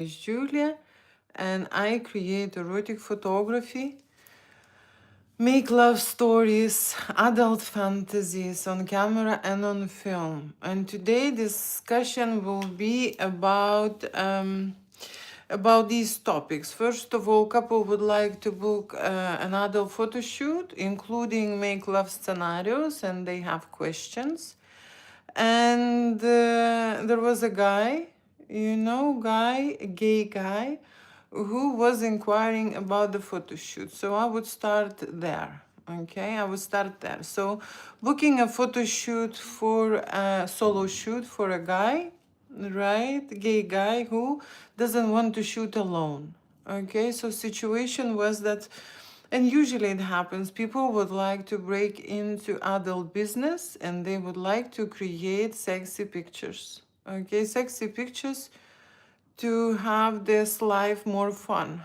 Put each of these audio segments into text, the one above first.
is Julia, and I create erotic photography, make love stories, adult fantasies on camera and on film. And today discussion will be about these topics. First of all, couple would like to book an adult photo shoot, including make love scenarios, and they have questions. And there was a guy, a gay guy, who was inquiring about the photo shoot. So I would start there. Okay, I would start there. So booking a photo shoot for a solo shoot for a guy, right? Gay guy who doesn't want to shoot alone. Okay, so situation was that, and usually it happens, people would like to break into adult business and they would like to create sexy pictures. Okay, sexy pictures to have this life more fun.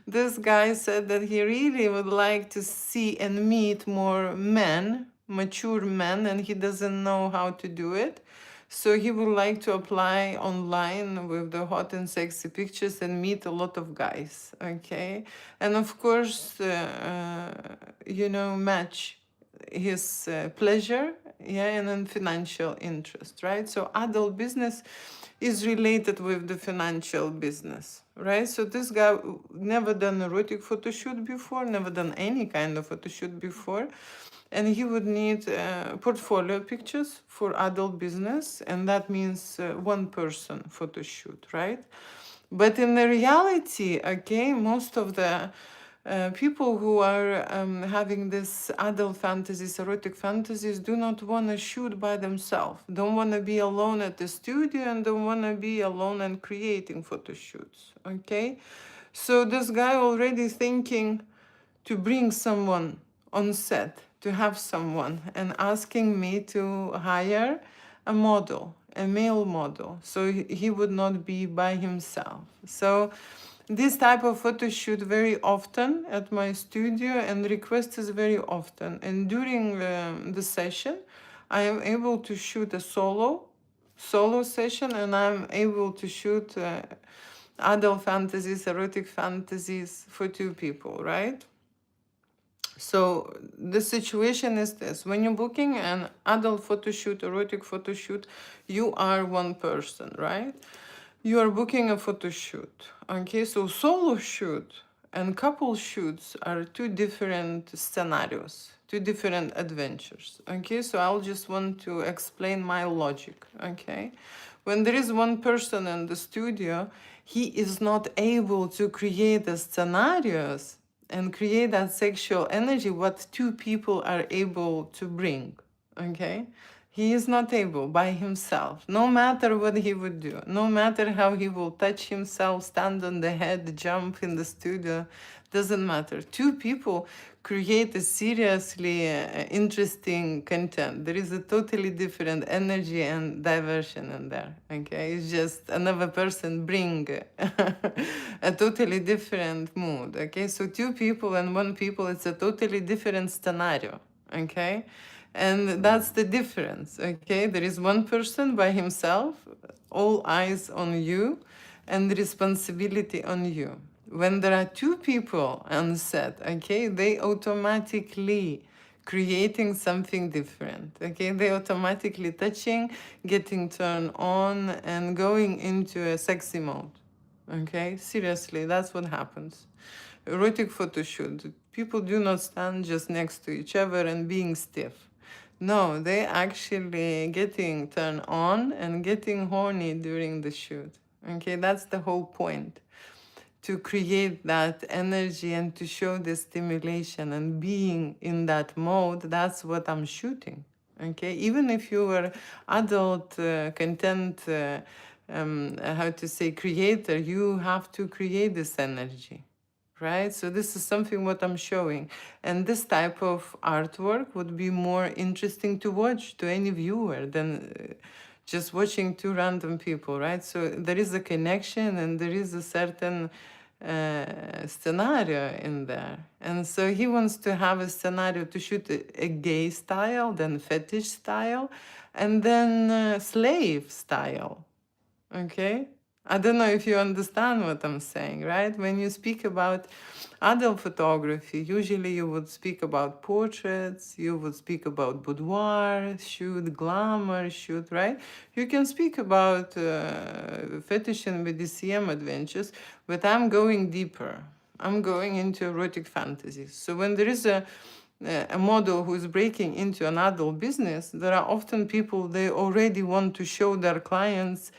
This guy said that he really would like to see and meet more men, mature men, and he doesn't know how to do it. So he would like to apply online with the hot and sexy pictures and meet a lot of guys, okay? And of course, match his pleasure, yeah, and then financial interest, right? So adult business is related with the financial business, right? So this guy never done erotic photo shoot before, never done any kind of photo shoot before, and he would need portfolio pictures for adult business, and that means one person photo shoot, right? But in the reality, okay, most of the people who are having this adult fantasies, erotic fantasies, do not want to shoot by themselves, don't want to be alone at the studio, and don't want to be alone and creating photo shoots, okay? So this guy already thinking to bring someone on set, to have someone, and asking me to hire a model, a male model, so he would not be by himself. So this type of photo shoot very often at my studio, and request is very often. And during the session, I am able to shoot a solo session, and I'm able to shoot adult fantasies, erotic fantasies for two people, right? So the situation is this: when you're booking an adult photo shoot, erotic photo shoot, you are one person, right? You are booking a photo shoot. Okay, so solo shoot and couple shoots are two different scenarios, two different adventures. Okay, so I'll just want to explain my logic. Okay, when there is one person in the studio, he is not able to create the scenarios and create that sexual energy what two people are able to bring. Okay, he is not able by himself, no matter what he would do, no matter how he will touch himself, stand on the head, jump in the studio, doesn't matter. Two people create a seriously interesting content. There is a totally different energy and diversion in there. Okay, it's just another person bring a totally different mood. Okay, so two people and one people, it's a totally different scenario. Okay, and that's the difference. Okay, there is one person by himself, all eyes on you, and the responsibility on you. When there are two people on set, okay, they automatically creating something different. Okay, they automatically touching, getting turned on, and going into a sexy mode. Okay, seriously, that's what happens. Erotic photo shoot. People do not stand just next to each other and being stiff. No, they actually getting turned on and getting horny during the shoot. Okay, that's the whole point. To create that energy and to show the stimulation and being in that mode, that's what I'm shooting. Okay, even if you were adult content, how to say, creator, you have to create this energy, right? So this is something what I'm showing, and this type of artwork would be more interesting to watch to any viewer than just watching two random people, right? So there is a connection and there is a certain scenario in there. And so he wants to have a scenario to shoot a gay style, then fetish style, and then slave style. Okay? I don't know if you understand what I'm saying, right? When you speak about adult photography, usually you would speak about portraits, you would speak about boudoir shoot, glamour shoot, right? You can speak about fetish and BDSM adventures, but I'm going deeper. I'm going into erotic fantasies. So when there is a model who is breaking into an adult business, there are often people, they already want to show their clients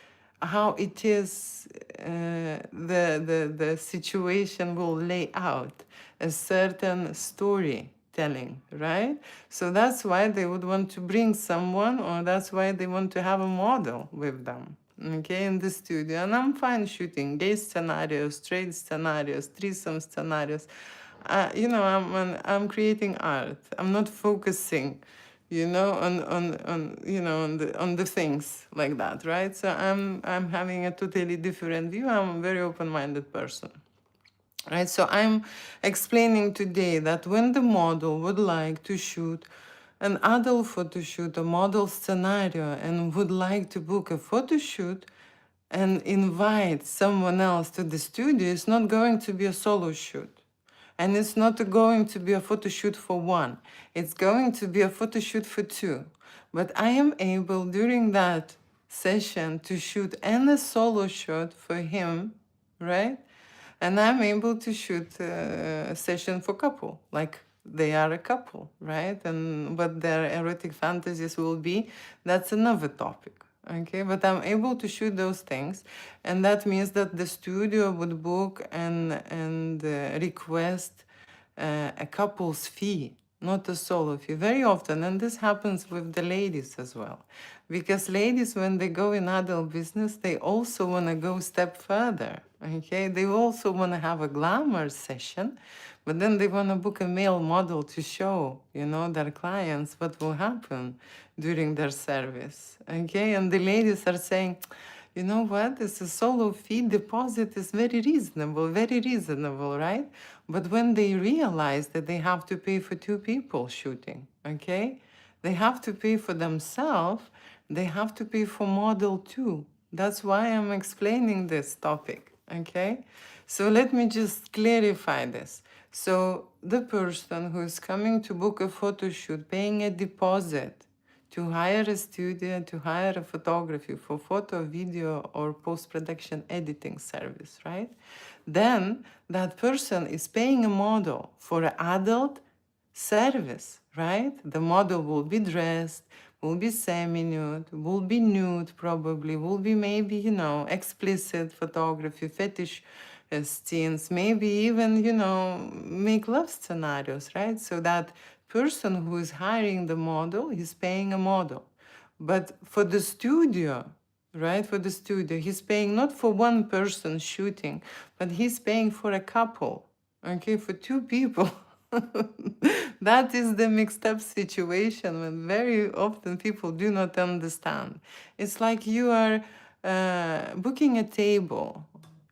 how it is, the situation will lay out a certain storytelling, right? So that's why they would want to bring someone, or that's why they want to have a model with them, okay, in the studio. And I'm fine shooting gay scenarios, straight scenarios, threesome scenarios. I'm creating art. I'm not focusing, on the things like that, right? So I'm having a totally different view. I'm a very open-minded person, right? So I'm explaining today that when the model would like to shoot an adult photo shoot, a model scenario, and would like to book a photo shoot and invite someone else to the studio, it's not going to be a solo shoot. And it's not going to be a photo shoot for one. It's going to be a photo shoot for two. But I am able during that session to shoot any solo shot for him, right? And I'm able to shoot a session for couple, like they are a couple, right? And what their erotic fantasies will be, that's another topic. Okay, but I'm able to shoot those things, and that means that the studio would book and request a couple's fee, not a solo fee. Very often, and this happens with the ladies as well, because ladies, when they go in adult business, they also want to go a step further. Okay, they also want to have a glamour session, but then they want to book a male model to show, their clients what will happen during their service. Okay, and the ladies are saying, you know what, it's a solo fee deposit is very reasonable, right? But when they realize that they have to pay for two people shooting, okay, they have to pay for themselves, they have to pay for model too. That's why I'm explaining this topic, okay? So let me just clarify this. So the person who is coming to book a photo shoot, paying a deposit to hire a studio, to hire a photography for photo, video, or post-production editing service, right? Then that person is paying a model for an adult service, right? The model will be dressed, will be semi-nude, will be nude probably, will be maybe, explicit photography, fetish scenes, maybe even, make love scenarios, right? So that person who is hiring the model is paying a model. But for the studio, right, for the studio, he's paying not for one person shooting, but he's paying for a couple, okay, for two people. That is the mixed up situation when very often people do not understand. It's like you are booking a table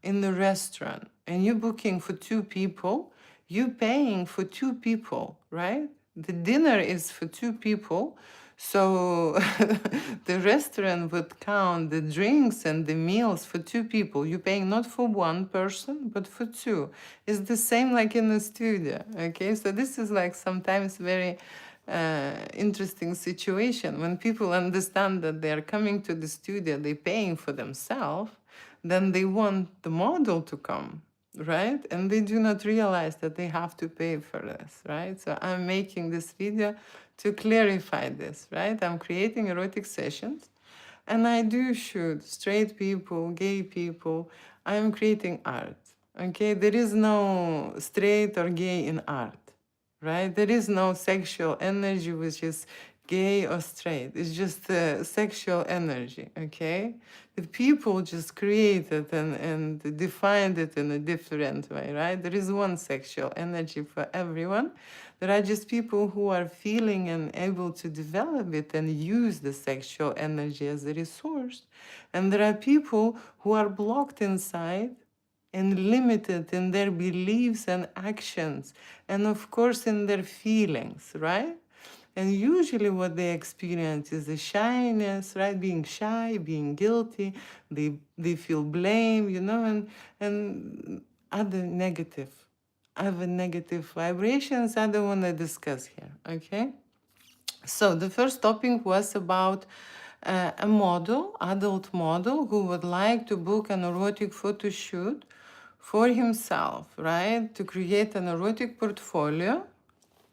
in the restaurant and you're booking for two people, you're paying for two people, right? The dinner is for two people. So the restaurant would count the drinks and the meals for two people. You're paying not for one person, but for two. It's the same like in the studio. Okay, so this is like sometimes very interesting situation when people understand that they are coming to the studio, they're paying for themselves, then they want the model to come, right? And they do not realize that they have to pay for this, right? So I'm making this video to clarify this, right? I'm creating erotic sessions and I do shoot straight people, gay people. I'm creating art, okay? There is no straight or gay in art, right? There is no sexual energy which is gay or straight. It's just sexual energy, okay? The people just created and defined it in a different way, right? There is one sexual energy for everyone. There are just people who are feeling and able to develop it and use the sexual energy as a resource. And there are people who are blocked inside and limited in their beliefs and actions, and of course in their feelings, right? And usually what they experience is the shyness, right? Being shy, being guilty, they feel blame, and other negative vibrations I don't want to discuss here, okay? So the first topic was about a model, adult model, who would like to book an erotic photo shoot for himself, right? To create an erotic portfolio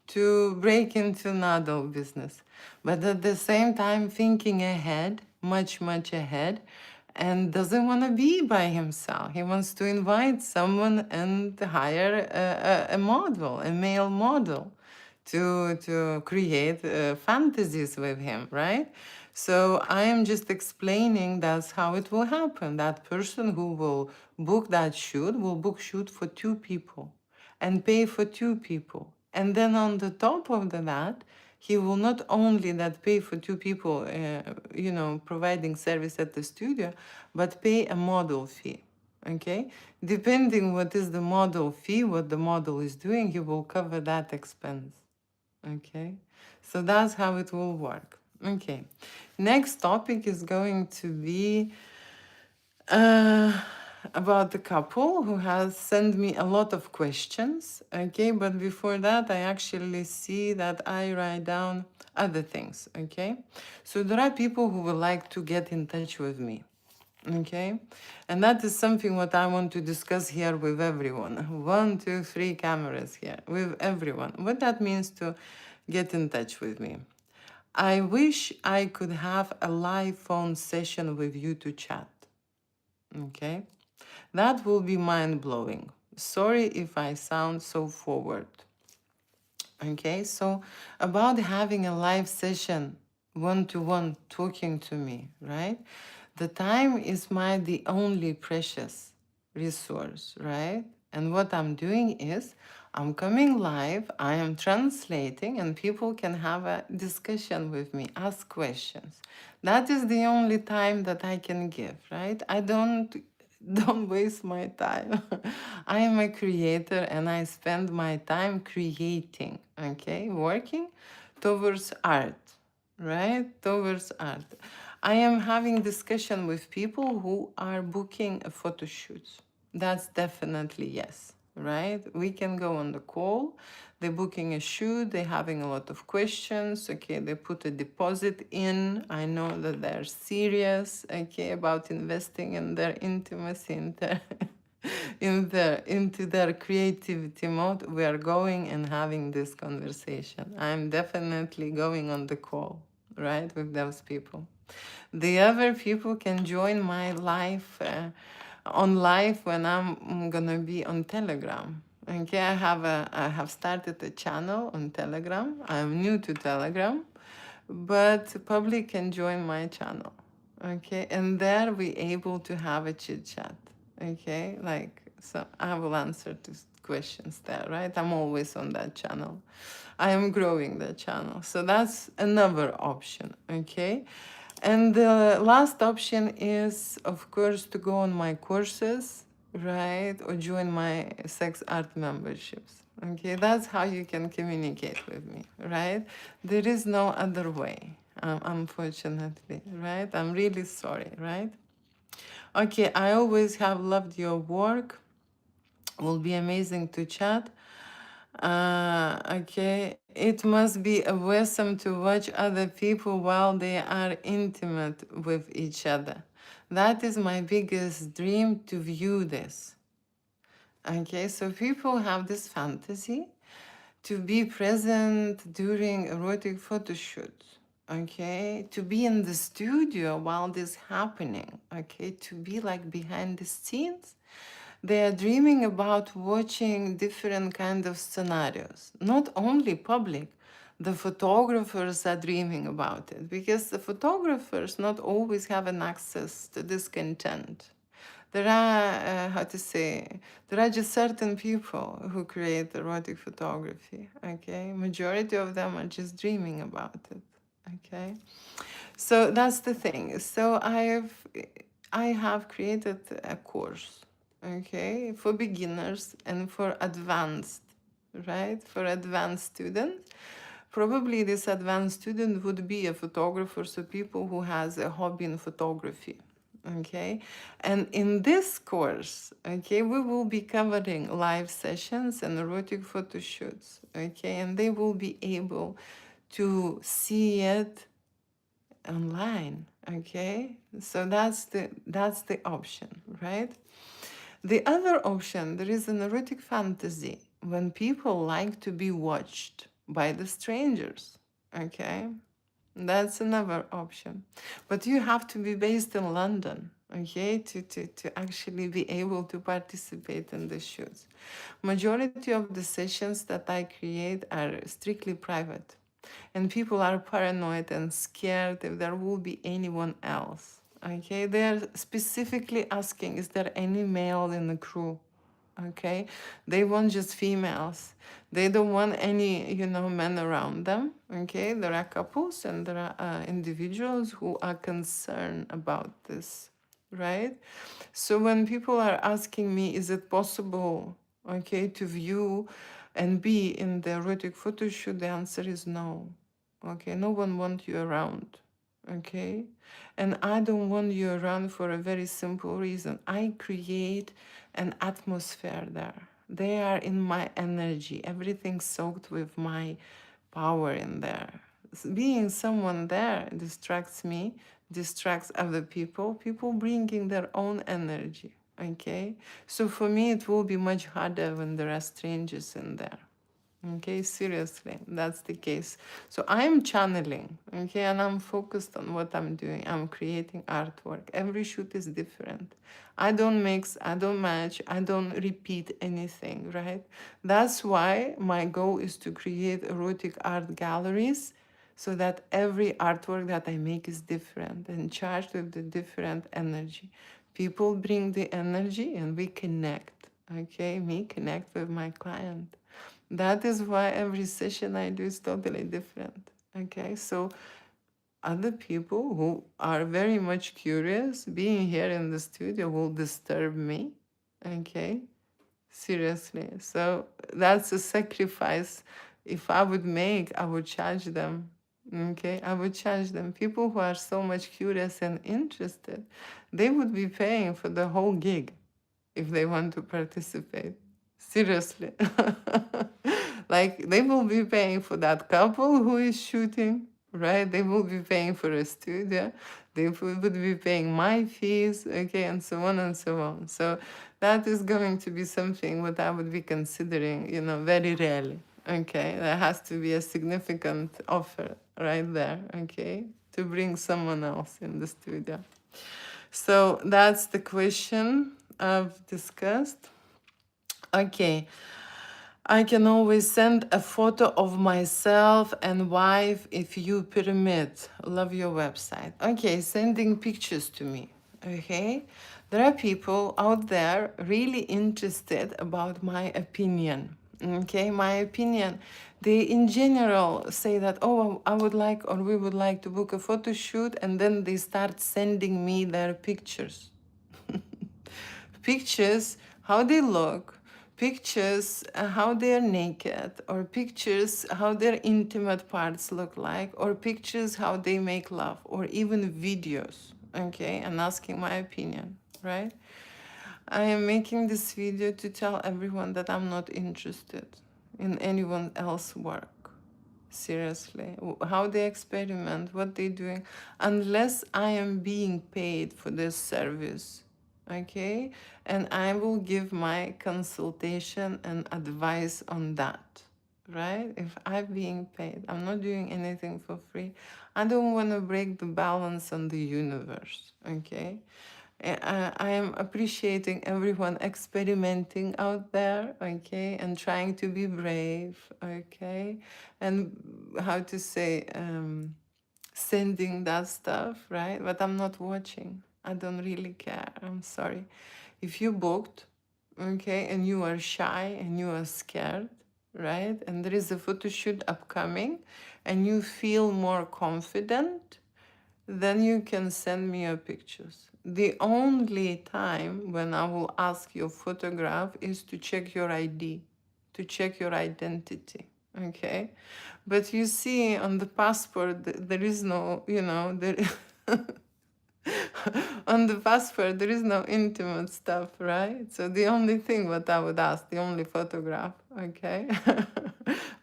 to break into an adult business. But at the same time, thinking ahead, much, much ahead, and doesn't want to be by himself. He wants to invite someone and hire a model, a male model to create fantasies with him, right? So I am just explaining that's how it will happen. That person who will book that shoot will book shoot for two people and pay for two people. And then on the top of that, he will not only that pay for two people, providing service at the studio, but pay a model fee. Okay, depending what is the model fee, what the model is doing, he will cover that expense. Okay, so that's how it will work. Okay, next topic is going to be uh, about the couple who has sent me a lot of questions. Okay, but before that, I actually see that I write down other things. Okay, so there are people who would like to get in touch with me. Okay, and that is something what I want to discuss here with everyone. 1, 2, 3 cameras here with everyone. What that means to get in touch with me. I wish I could have a live phone session with you to chat. Okay, that will be mind blowing. Sorry if I sound so forward. Okay, so about having a live session, one to one, talking to me, right? The time is the only precious resource, right? And what I'm doing is I'm coming live, I am translating, and people can have a discussion with me, ask questions. That is the only time that I can give, right? I don't waste my time. I am a creator and I spend my time creating, okay? Working towards art, right? Towards art. I am having discussion with people who are booking a photo shoot. That's definitely yes, right? We can go on the call. They're booking a shoot. They're having a lot of questions. Okay, they put a deposit in. I know that they're serious. Okay, about investing in their intimacy, into their creativity mode. We are going and having this conversation. I'm definitely going on the call, right, with those people. The other people can join my live on live when I'm gonna be on Telegram. Okay, I have started a channel on Telegram. I'm new to Telegram, but public can join my channel. Okay, and there we able to have a chit chat. Okay, like so I will answer to questions there, right? I'm always on that channel. I am growing the channel, so that's another option. Okay. And the last option is, of course, to go on my courses, right? Or join my sex art memberships. Okay, that's how you can communicate with me, right? There is no other way, unfortunately, right? I'm really sorry, right? Okay, I always have loved your work. Will be amazing to chat. Okay, it must be awesome to watch other people while they are intimate with each other. That is my biggest dream, to view this. Okay, so people have this fantasy to be present during erotic photo shoots. Okay, to be in the studio while this happening. Okay, to be like behind the scenes. They are dreaming about watching different kind of scenarios. Not only public, the photographers are dreaming about it, because the photographers not always have an access to this content. There are, how to say, there are just certain people who create erotic photography, okay? Majority of them are just dreaming about it, okay? So that's the thing. So I have created a course, okay, for beginners and for advanced, right? For advanced students, Probably this advanced student would be a photographer, so people who has a hobby in photography. Okay, and in this course, okay, we will be covering live sessions and erotic photo shoots. Okay, and they will be able to see it online. Okay, so that's the option, right? The other option, there is an erotic fantasy when people like to be watched by the strangers. Okay, that's another option. But you have to be based in London, okay, to actually be able to participate in the shoots. Majority of the sessions that I create are strictly private. And people are paranoid and scared if there will be anyone else. Okay, they are specifically asking, is there any male in the crew? Okay, they want just females. They don't want any, men around them. Okay, there are couples and there are individuals who are concerned about this, right? So when people are asking me, is it possible, okay, to view and be in the erotic photo shoot, the answer is no. Okay, no one wants you around. Okay, and I don't want you around for a very simple reason. I create an atmosphere there. They are in my energy. Everything soaked with my power in there. Being someone there distracts me, distracts other people, people bringing their own energy. Okay, so for me, it will be much harder when there are strangers in there. Okay, seriously, that's the case. So I'm channeling, okay, and I'm focused on what I'm doing. I'm creating artwork. Every shoot is different. I don't mix, I don't match, I don't repeat anything, right? That's why my goal is to create erotic art galleries so that every artwork that I make is different and charged with the different energy. People bring the energy and we connect, okay? Me connect with my client. That is why every session I do is totally different. Okay, so other people who are very much curious, being here in the studio will disturb me. Okay, seriously. So that's a sacrifice. If I would make, I would charge them. Okay, I would charge them. People who are so much curious and interested, they would be paying for the whole gig if they want to participate. Seriously. Like they will be paying for that couple who is shooting, right? They will be paying for a studio. They would be paying my fees, okay, and so on and so on. So that is going to be something what I would be considering, very rarely. Okay, there has to be a significant offer right there, okay, to bring someone else in the studio. So that's the question I've discussed. Okay. I can always send a photo of myself and wife if you permit. Love your website. Okay, sending pictures to me. Okay. There are people out there really interested about my opinion. Okay, my opinion. They in general say that, oh, I would like or we would like to book a photo shoot, and then they start sending me their pictures. Pictures, how they look, pictures, how they're naked, or pictures, how their intimate parts look like, or pictures, how they make love, or even videos, okay, and asking my opinion, right? I am making this video to tell everyone that I'm not interested in anyone else's work. Seriously, how they experiment, what they're doing, unless I am being paid for this service, okay? And I will give my consultation and advice on that, right? If I'm being paid, I'm not doing anything for free. I don't want to break the balance on the universe, okay? I am appreciating everyone experimenting out there, okay, and trying to be brave, okay, and how to say, sending that stuff, right? But I'm not watching. I don't really care. I'm sorry. If you booked, okay, and you are shy and you are scared, right, and there is a photo shoot upcoming and you feel more confident, then you can send me your pictures. The only time when I will ask your photograph is to check your ID, to check your identity. Okay, but you see on the passport there is no, there on the passport there is no intimate stuff, right? So the only thing what I would ask, the only photograph, okay,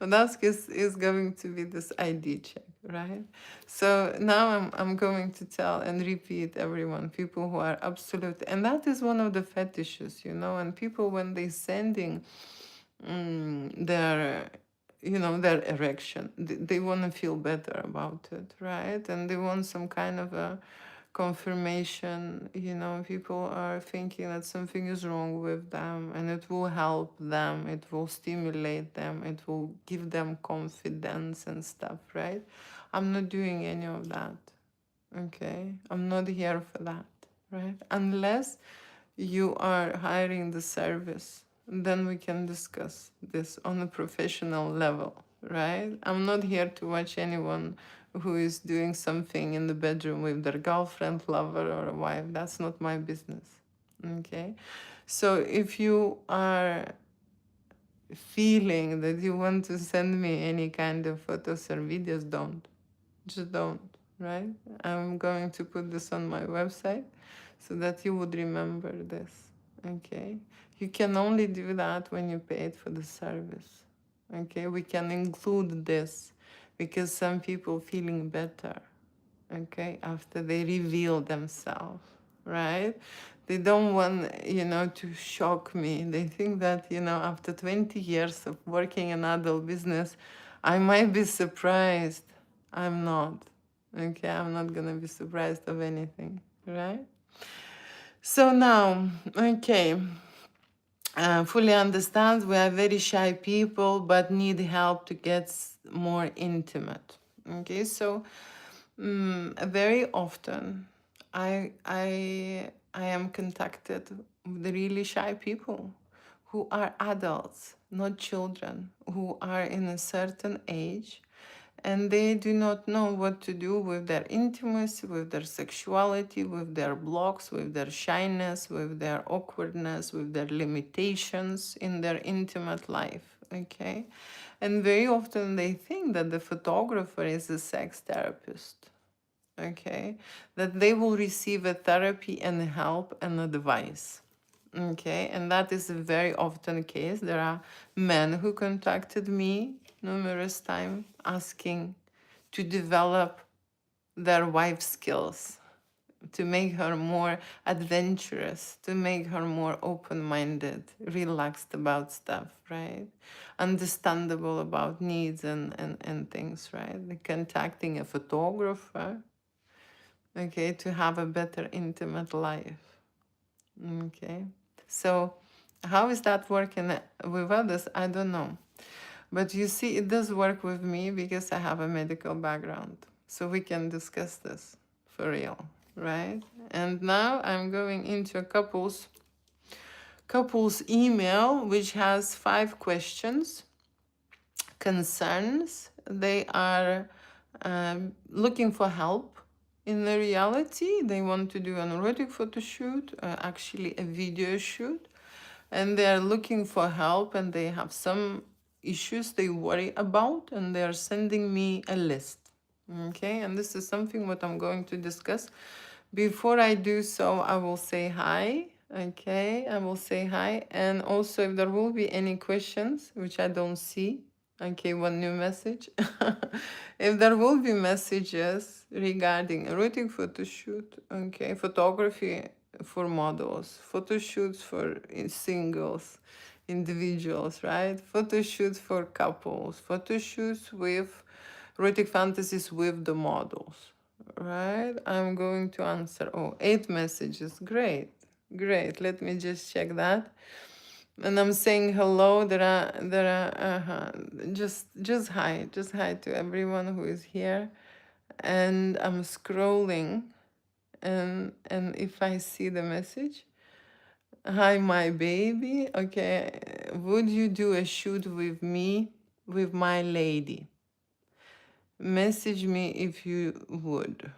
would ask is going to be this ID check, right? So now I'm going to tell and repeat everyone, people who are absolute, and that is one of the fetishes, and people when they sending their their erection, they want to feel better about it, right? And they want some kind of a confirmation. People are thinking that something is wrong with them, and it will help them, it will stimulate them, it will give them confidence and stuff, right? I'm not doing any of that. Okay, I'm not here for that, right? Unless you are hiring the service, then we can discuss this on a professional level, right? I'm not here to watch anyone who is doing something in the bedroom with their girlfriend, lover, or a wife. That's not my business. Okay, so if you are feeling that you want to send me any kind of photos or videos, just don't, right? I'm going to put this on my website so that you would remember this, okay? You can only do that when you paid for the service, okay? We can include this because some people feeling better, okay, after they reveal themselves, right? They don't want, to shock me. They think that, after 20 years of working in adult business, I might be surprised. I'm not. Okay, I'm not gonna be surprised of anything, right? So now, okay, fully understand we are very shy people, but need help to get more intimate. Okay, so very often, I am contacted with really shy people who are adults, not children, who are in a certain age, and they do not know what to do with their intimacy, with their sexuality, with their blocks, with their shyness, with their awkwardness, with their limitations in their intimate life. Okay, and very often they think that the photographer is a sex therapist. Okay, that they will receive a therapy and help and advice. Okay, and that is a very often case. There are men who contacted me numerous times asking to develop their wife skills, to make her more adventurous, to make her more open-minded, relaxed about stuff, right? Understandable about needs and things, right? They're contacting a photographer, okay, to have a better intimate life. Okay, so how is that working with others? I don't know. But you see, it does work with me because I have a medical background. So we can discuss this for real, right? And now I'm going into a couple's email, which has 5 questions, concerns. They are looking for help. In the reality, they want to do an erotic photo shoot, actually a video shoot, and they are looking for help, and they have some issues they worry about, and they are sending me a list. Okay, and this is something what I'm going to discuss. Before I do so, I will say hi. Okay, I will say hi, and also if there will be any questions, which I don't see. Okay, one new message. If there will be messages regarding erotic photo shoot, okay, photography for models, photo shoots for singles, individuals, right? Photo shoots for couples, photo shoots with erotic fantasies with the models, right? I'm going to answer. Oh, 8 messages. Great, great. Let me just check that. And I'm saying hello. Just hi to everyone who is here. And I'm scrolling, and if I see the message, hi, my baby. Okay, would you do a shoot with me, with my lady? Message me if you would.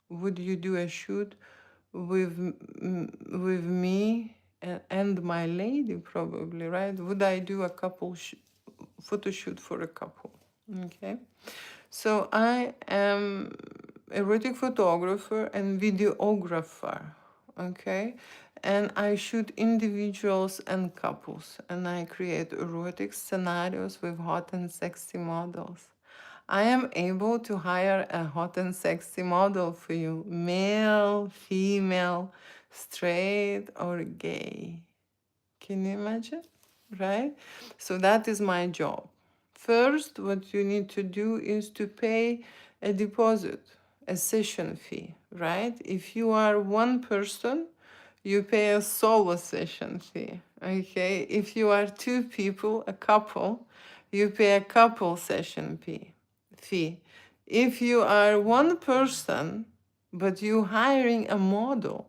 Would you do a shoot with me and my lady? Probably, right? Would I do a couple photo shoot for a couple. Okay, so I am erotic photographer and videographer. Okay, and I shoot individuals and couples, and I create erotic scenarios with hot and sexy models. I am able to hire a hot and sexy model for you, male, female, straight, or gay. Can you imagine? Right? So that is my job. First, what you need to do is to pay a deposit, a session fee, right? If you are one person, you pay a solo session fee. Okay? If you are two people, a couple, you pay a couple session fee. If you are one person, but you hiring a model,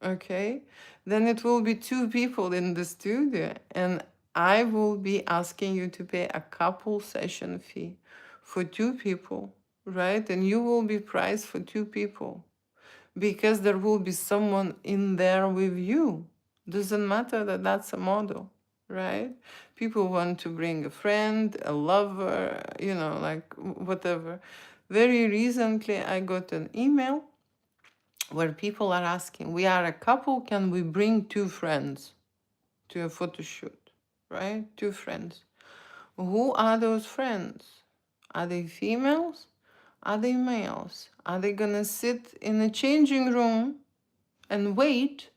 okay, then it will be two people in the studio, and I will be asking you to pay a couple session fee for two people, right? And you will be priced for two people because there will be someone in there with you. Doesn't matter that that's a model, right? People want to bring a friend, a lover, you know, like whatever. Very recently, I got an email where people are asking, we are a couple, can we bring two friends to a photo shoot, right? Two friends. Who are those friends? Are they females? Are they males? Are they gonna sit in a changing room and wait?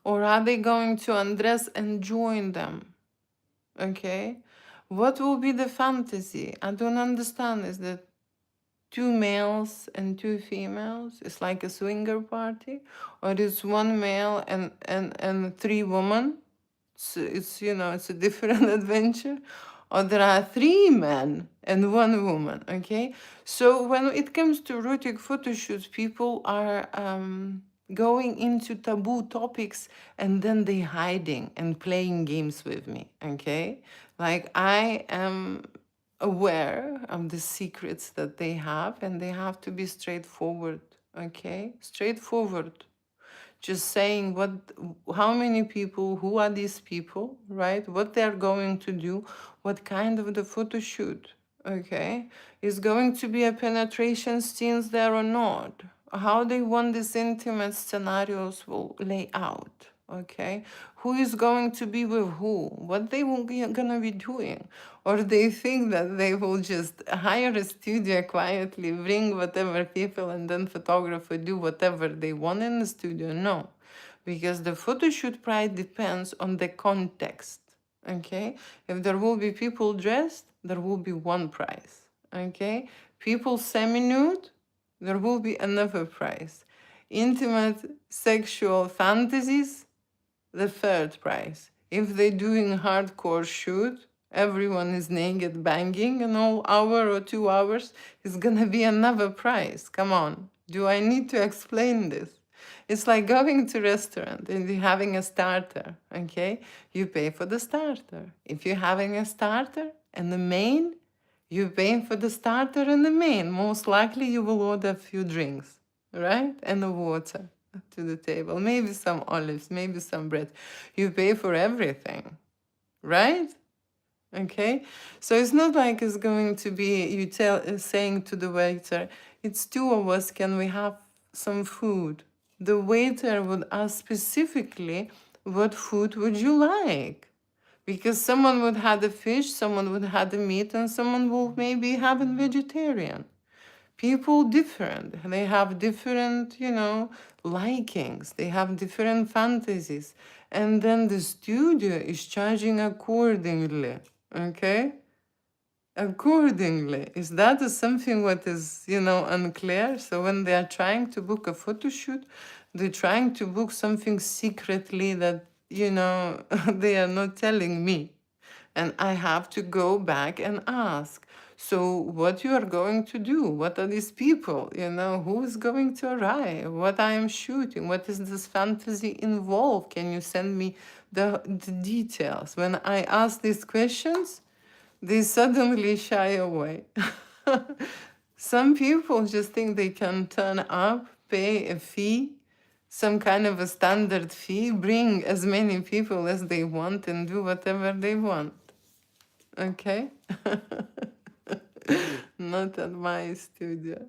Or are they going to undress and join them? Okay? What will be the fantasy? I don't understand. Is that two males and two females? It's like a swinger party? Or it's one male and three women? It's you know, it's a different adventure. Or there are three men and one woman, okay? So when it comes to erotic photo shoots, people are going into taboo topics and then they hiding and playing games with me, okay? Like I am aware of the secrets that they have, and they have to be straightforward, okay? Straightforward. Just saying what, how many people, who are these people, right? What they're going to do, what kind of the photo shoot, okay? Is going to be a penetration scenes there or not? How they want these intimate scenarios will lay out, okay? Who is going to be with who? What they will be gonna be doing? Or they think that they will just hire a studio quietly, bring whatever people, and then photographer do whatever they want in the studio? No, because the photo shoot price depends on the context, okay? If there will be people dressed, there will be one price, okay? People semi-nude, there will be another price. Intimate sexual fantasies, the third price. If they're doing hardcore shoot, everyone is naked banging an whole hour or 2 hours, it's gonna be another price. Come on. Do I need to explain this? It's like going to restaurant and you're having a starter, okay? You pay for the starter. If you're having a starter and the main, you're paying for the starter and the main. Most likely you will order a few drinks, right? And the water to the table. Maybe some olives, maybe some bread. You pay for everything, right? Okay, so it's not like it's going to be you saying to the waiter, "It's two of us. Can we have some food?" The waiter would ask specifically, "What food would you like?" Because someone would have the fish, someone would have the meat, and someone will maybe have a vegetarian. People different. They have different, you know, likings. They have different fantasies. And then the studio is charging accordingly. Okay? Accordingly. Is that something what is, you know, unclear? So when they are trying to book a photo shoot, they're trying to book something secretly that, you know, they are not telling me. And I have to go back and ask, so what you are going to do? What are these people? You know, who is going to arrive? What I am shooting? What is this fantasy involved? Can you send me the details? When I ask these questions, they suddenly shy away. Some people just think they can turn up, pay a fee, some kind of a standard fee, bring as many people as they want, and do whatever they want. Okay. Not at my studio.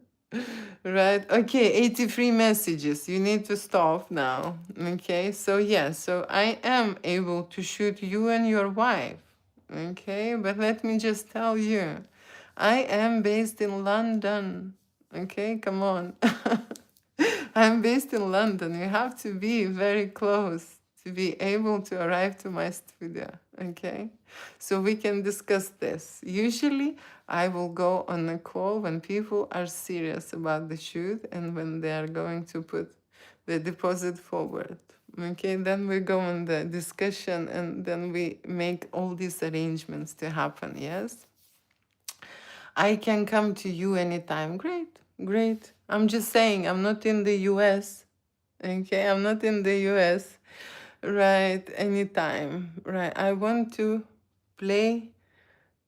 Right. Okay. 83 messages. You need to stop now. Okay. So, yes. So, I am able to shoot you and your wife. Okay. But let me just tell you, I am based in London. Okay. Come on. I'm based in London. You have to be very close to be able to arrive to my studio. Okay. So we can discuss this. Usually, I will go on a call when people are serious about the shoot and when they are going to put the deposit forward. Okay, then we go on the discussion and then we make all these arrangements to happen. Yes, I can come to you anytime. Great, great. I'm just saying, I'm not in the US. Okay, I'm not in the US. Right, anytime. Right, I want to play.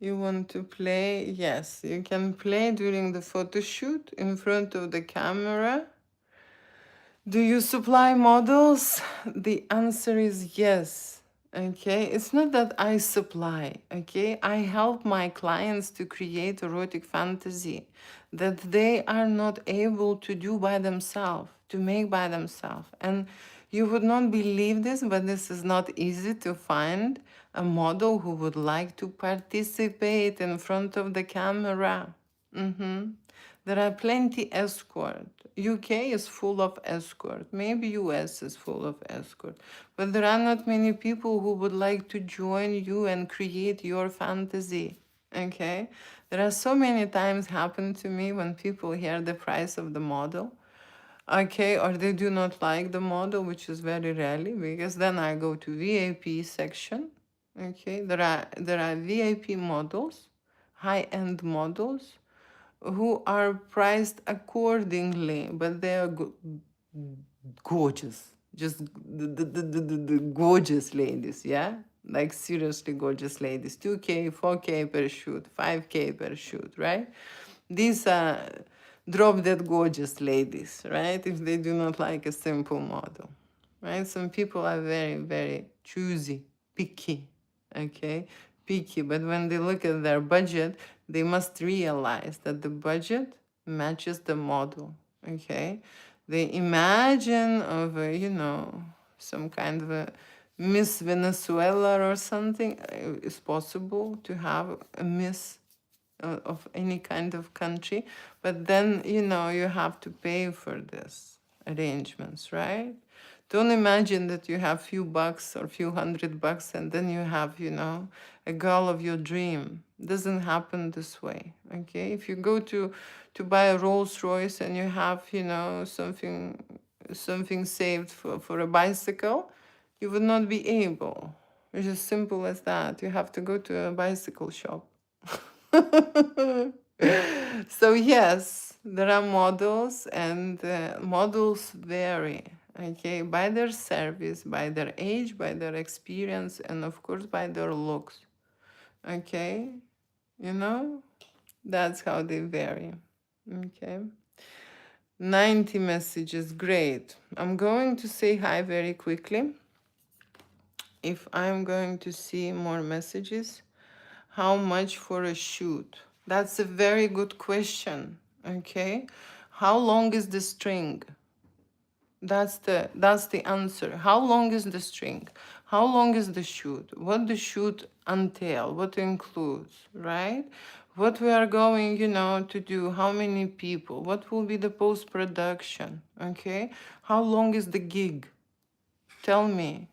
You want to play? Yes, you can play during the photo shoot in front of the camera. Do you supply models? The answer is yes. Okay, it's not that I supply, okay? I help my clients to create erotic fantasy that they are not able to do by themselves, to make by themselves. And you would not believe this, but this is not easy to find a model who would like to participate in front of the camera. Mm-hmm. There are plenty escort. UK is full of escort. Maybe US is full of escort. But there are not many people who would like to join you and create your fantasy. Okay? There are so many times happen to me when people hear the price of the model. Okay, or they do not like the model, which is very rarely, because then I go to VIP section. Okay, there are VIP models, high-end models, who are priced accordingly, but they are gorgeous. Just the gorgeous ladies, yeah? Like seriously gorgeous ladies. 2K, 4K per shoot, 5K per shoot, right? These are drop dead gorgeous ladies, right? If they do not like a simple model, right? Some people are very, very choosy, picky, okay? Picky, but when they look at their budget, they must realize that the budget matches the model, okay? They imagine of a, some kind of a Miss Venezuela or something. It's possible to have a Miss of any kind of country, but then you have to pay for this arrangements, right? Don't imagine that you have few bucks or few $100 and then you have a girl of your dream. Doesn't happen this way. Okay, if you go to buy a Rolls Royce and you have something saved for a bicycle, you would not be able. It's as simple as that. You have to go to a bicycle shop. So yes, there are models, and models vary, okay, by their service, by their age, by their experience, and of course by their looks. Okay, that's how they vary. Okay, 90 messages, great. I'm going to say hi very quickly. If I'm going to see more messages, how much for a shoot? That's a very good question. Okay, how long is the string? That's the answer. How long is the string? How long is the shoot? What the shoot entail? What includes, right? What we are going, to do? How many people? What will be the post production? Okay, how long is the gig? Tell me.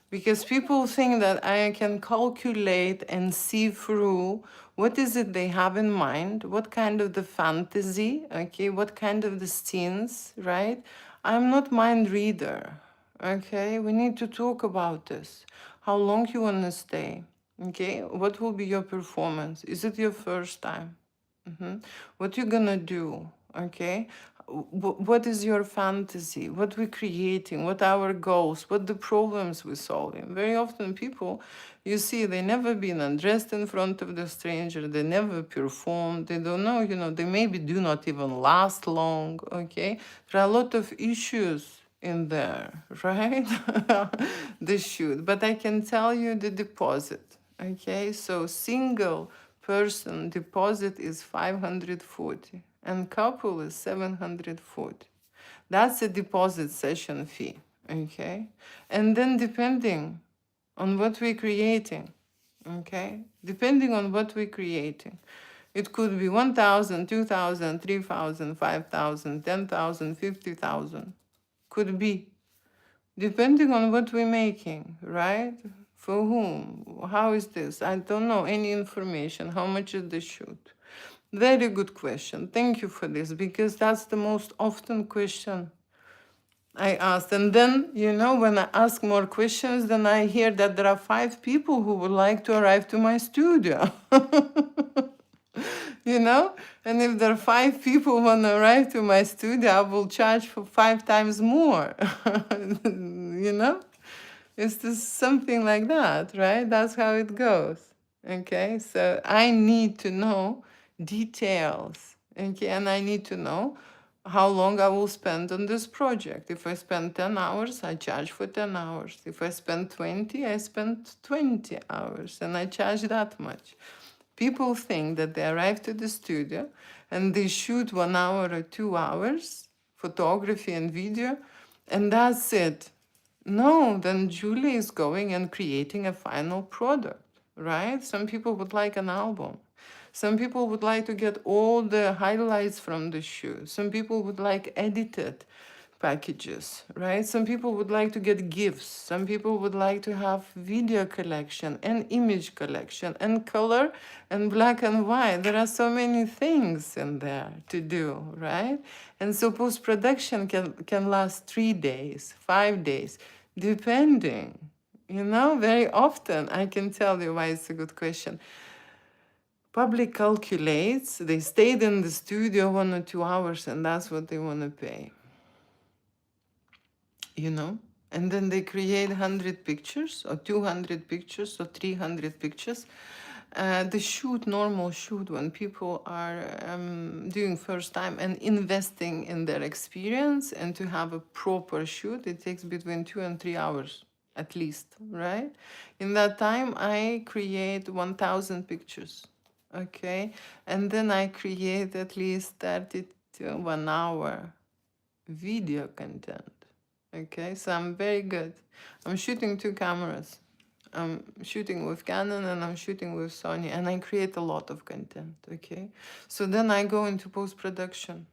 Because people think that I can calculate and see through what is it they have in mind, what kind of the fantasy, okay, what kind of the scenes, right? I'm not mind reader, okay? We need to talk about this. How long you want to stay, okay? What will be your performance? Is it your first time? What you gonna do, okay? What is your fantasy? What we're creating? What our goals? What the problems we're solving? Very often people, you see, they never been undressed in front of the stranger. They never performed. They don't know, they maybe do not even last long, okay? There are a lot of issues in there, right? The shoot. But I can tell you the deposit. Okay, so single person deposit is 540 and couple is 740. That's a deposit session fee. Okay, and then depending on what we're creating, okay, depending on what we're creating, it could be 1,000, 2,000, 3,000, 5,000, 10,000, 50,000. Could be depending on what we're making, right? For whom? How is this? I don't know any information. How much is the shoot? Very good question. Thank you for this, because that's the most often question I asked. And then, you know, when I ask more questions, then I hear that there are 5 people who would like to arrive to my studio. You know, and if there are 5 people want to arrive to my studio, I will charge for 5 times more. You know, it's just something like that, right? That's how it goes. Okay, so I need to know details. Okay, and I need to know how long I will spend on this project. If I spend 10 hours, I charge for 10 hours. If I spend 20, I spend 20 hours, and I charge that much. People think that they arrive to the studio and they shoot 1 hour or 2 hours, photography and video, and that's it. No, then Julie is going and creating a final product, right? Some people would like an album. Some people would like to get all the highlights from the shoot. Some people would like edited packages, right? Some people would like to get gifts. Some people would like to have video collection and image collection and color and black and white. There are so many things in there to do, right? And so post-production can last 3 days, 5 days, depending. You know, very often, I can tell you why it's a good question. Public calculates, they stayed in the studio 1 or 2 hours and that's what they want to pay. You know, and then they create 100 pictures or 200 pictures or 300 pictures. The shoot, normal shoot, when people are doing first time and investing in their experience and to have a proper shoot, it takes between 2 and 3 hours at least, right? In that time, I create 1,000 pictures, okay? And then I create at least 30 to 1 hour video content. Okay, so I'm very good. I'm shooting 2 cameras. I'm shooting with Canon and I'm shooting with Sony, and I create a lot of content. Okay, so then I go into post-production.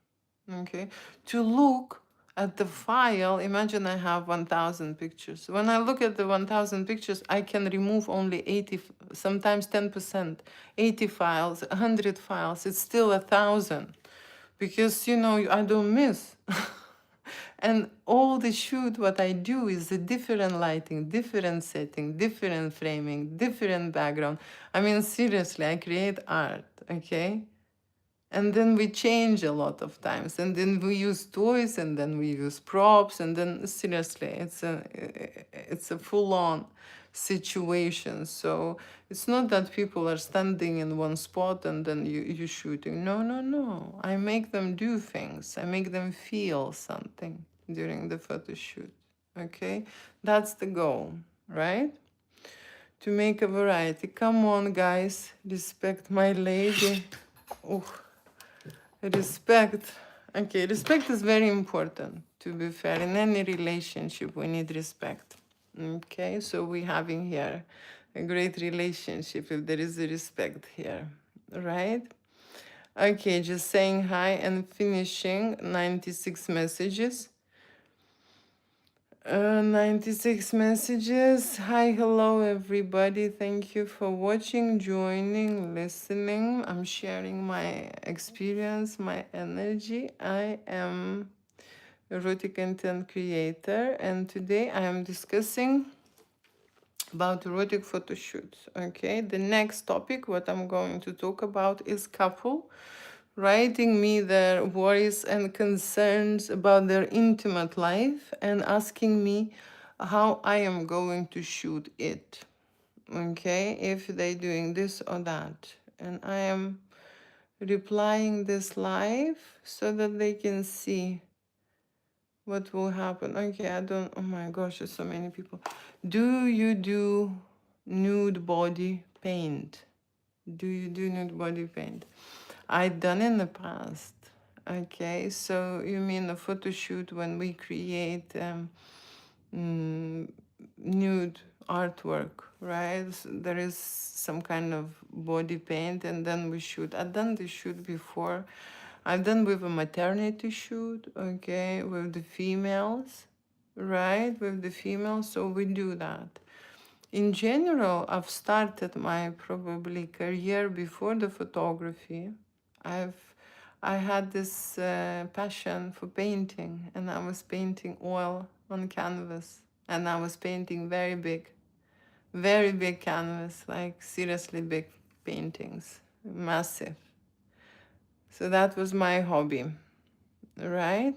Okay, to look at the file, imagine I have 1,000 pictures. When I look at the 1,000 pictures, I can remove only 80, sometimes 10%, 80 files, 100 files. It's still 1,000 because, you know, I don't miss. And all the shoot, what I do is a different lighting, different setting, different framing, different background. I mean, seriously, I create art, okay? And then we change a lot of times. And then we use toys, and then we use props, and then seriously, it's a full-on situation. So it's not that people are standing in one spot and then you shooting. No, no, no. I make them do things. I make them feel something during the photo shoot. Okay? That's the goal, right? To make a variety. Come on, guys. Respect my lady. Oh, respect. Okay, respect is very important, to be fair. In any relationship, we need respect. Okay, so we're having here a great relationship if there is a respect here, right? Okay, just saying hi and finishing 96 messages. 96 messages. Hi, hello, everybody. Thank you for watching, joining, listening. I'm sharing my experience, my energy. I am erotic content creator, and today I am discussing about erotic photo shoots. Okay, the next topic, what I'm going to talk about is couple writing me their worries and concerns about their intimate life and asking me how I am going to shoot it. Okay, if they're doing this or that. And I am replying this live so that they can see what will happen. Okay, I don't, oh my gosh, there's so many people. Do you do nude body paint. Do you do nude body paint? I done in the past. Okay, so you mean a photo shoot when we create mm, nude artwork, right? There is some kind of body paint, and then we shoot. I've done the shoot before. I've done with a maternity shoot, okay, with the females, right? With the females, so we do that. In general, I've started my probably career before the photography. I've I had this passion for painting, and I was painting oil on canvas, and I was painting very big canvas, like seriously big paintings, massive. So that was my hobby, right?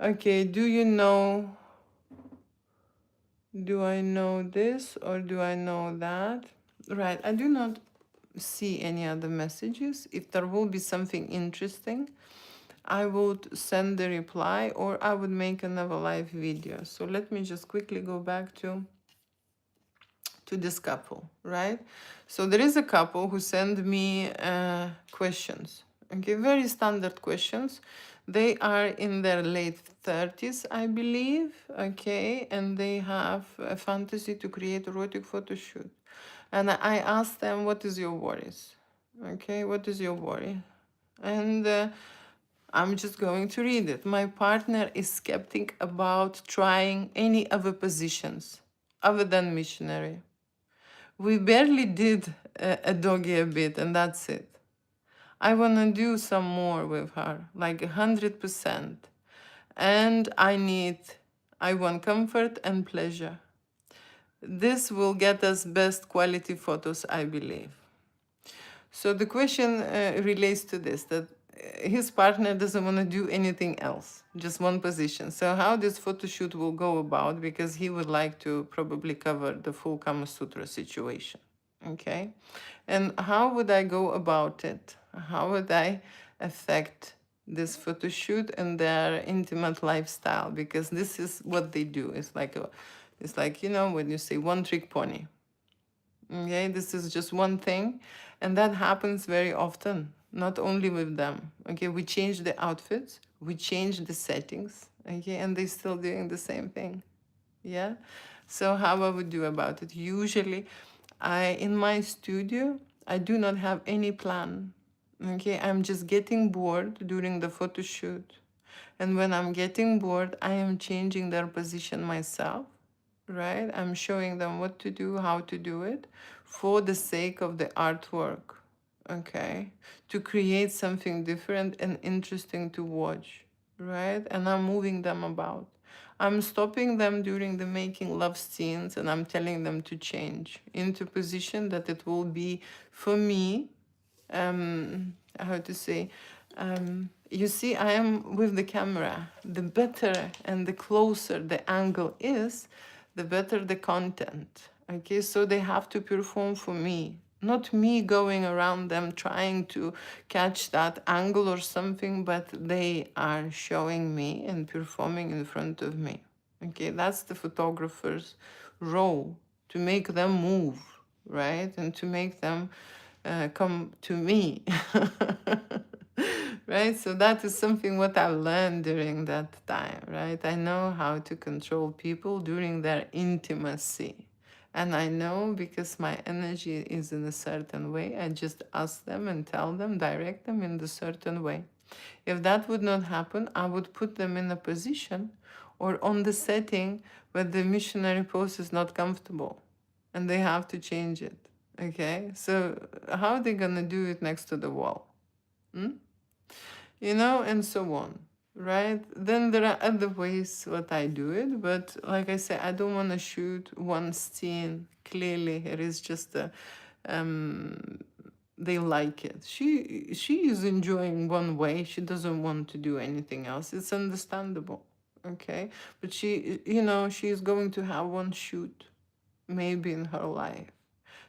Okay, do I know this or do I know that? Right, I do not see any other messages. If there will be something interesting, I would send the reply or I would make another live video. So let me just quickly go back to this couple, right? So there is a couple who send me questions, okay, very standard questions. They are in their late 30s, I believe, okay, and they have a fantasy to create erotic photo shoot. And I asked them, what is your worries? Okay, what is your worry? And I'm just going to read it. My partner is skeptic about trying any other positions other than missionary. We barely did a doggy a bit, and that's it. I want to do some more with her, like 100%. And I want comfort and pleasure. This will get us best quality photos, I believe. So the question relates to this, that his partner doesn't want to do anything else, just one position. So how this photo shoot will go about, because he would like to probably cover the full Kama Sutra situation, okay? And how would I go about it? How would I affect this photo shoot and their intimate lifestyle? Because this is what they do. It's like, you know, when you say one trick pony. Okay, this is just one thing, and that happens very often, not only with them. Okay, we change the outfits, we change the settings, okay, and they're still doing the same thing. Yeah. So how I would do about it? Usually, in my studio, I do not have any plan. Okay, I'm just getting bored during the photo shoot. And when I'm getting bored, I am changing their position myself, right? I'm showing them what to do, how to do it for the sake of the artwork, okay? To create something different and interesting to watch, right? And I'm moving them about. I'm stopping them during the making love scenes and I'm telling them to change into position that it will be for me, how to say, you see, I am with the camera. The better and the closer the angle is, the better the content. Okay, so they have to perform for me, not me going around them trying to catch that angle or something, but they are showing me and performing in front of me. Okay, that's the photographer's role, to make them move, right? And to make them come to me. Right, so that is something what I learned during that time, right? I know how to control people during their intimacy, and I know because my energy is in a certain way, I just ask them and tell them, direct them in a certain way. If that would not happen, I would put them in a position or on the setting where the missionary pose is not comfortable and they have to change it. Okay, so how are they gonna do it next to the wall? Hmm? You know, and so on, right? Then there are other ways what I do it, but like I said, I don't want to shoot one scene clearly. It is just a, um, they like it. She is enjoying one way. She doesn't want to do anything else. It's understandable, okay? But she, you know, she is going to have one shoot, maybe in her life.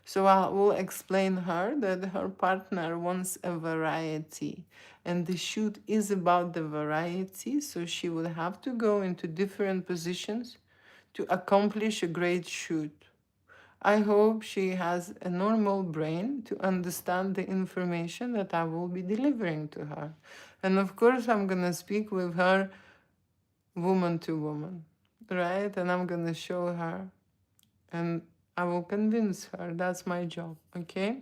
So I will explain her that her partner wants a variety, and the shoot is about the variety. So she will have to go into different positions to accomplish a great shoot. I hope she has a normal brain to understand the information that I will be delivering to her. And of course, I'm gonna speak with her woman to woman, right? And I'm gonna show her, and I will convince her. That's my job, okay?